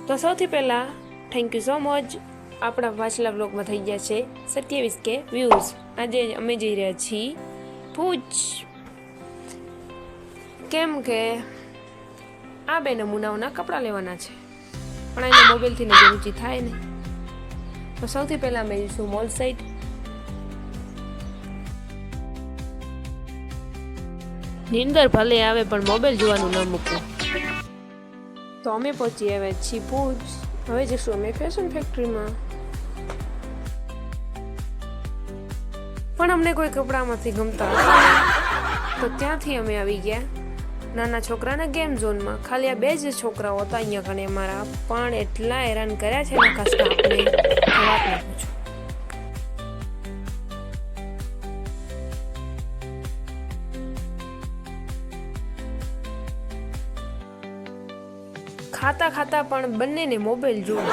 તો સૌથી પહેલાં થેન્ક યુ સો મચ. આપણા પાછલા બ્લોગમાં થઈ ગયા છે 27K વ્યૂઝ. આજે અમે જઈ રહ્યા છીએ ભુજ, કેમ કે આ બે નમૂનાઓના કપડાં લેવાના છે, પણ એને મોબાઈલથી ને રૂચિ થાય ને. તો સૌથી પહેલાં અમે જઈશું મોલ સાઈડ. નીંદર ભલે આવે પણ મોબાઈલ જોવાનું ન મૂકવું. તો અમે પહોંચી આવ્યા છીએ ભુજ. હવે જઈશું અમે ફેશન ફેક્ટરીમાં, પણ અમને કોઈ કપડામાંથી ગમતા હતા તો ત્યાંથી અમે આવી ગયા નાના છોકરાના ગેમ ઝોનમાં. ખાલી આ 2 જ છોકરાઓ હતા અહીંયા કણે અમારા, પણ એટલા હેરાન કર્યા છે ને ખાસ આપણે વાત ના પૂછો. ખાતા ખાતા પણ બંનેને મોબાઈલ જોવું.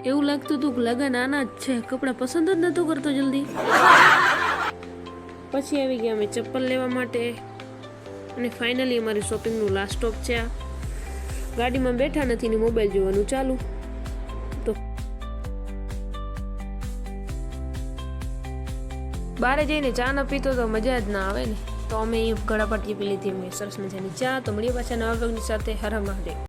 એવું લાગતું હતું કે લગન આના જ છે, કપડાં પસંદ જ નહોતો કરતો જલ્દી. પછી આવી ગયા અમે ચપ્પલ લેવા માટે, અને ફાઇનલી અમારી શોપિંગનું લાસ્ટ સ્ટોપ છે આ. ગાડીમાં બેઠા નથી ને મોબાઈલ જોવાનું ચાલુ. તો બહાર જઈને ચા ન પીતો તો મજા જ ના આવે ને. તો અમે અહીં ગળાપટ્ટી પી લીધી, અમે સરસ મજાની ચા. તો મળીએ પાછા નવા બ્લોગની સાથે. હર હર મહાદેવ.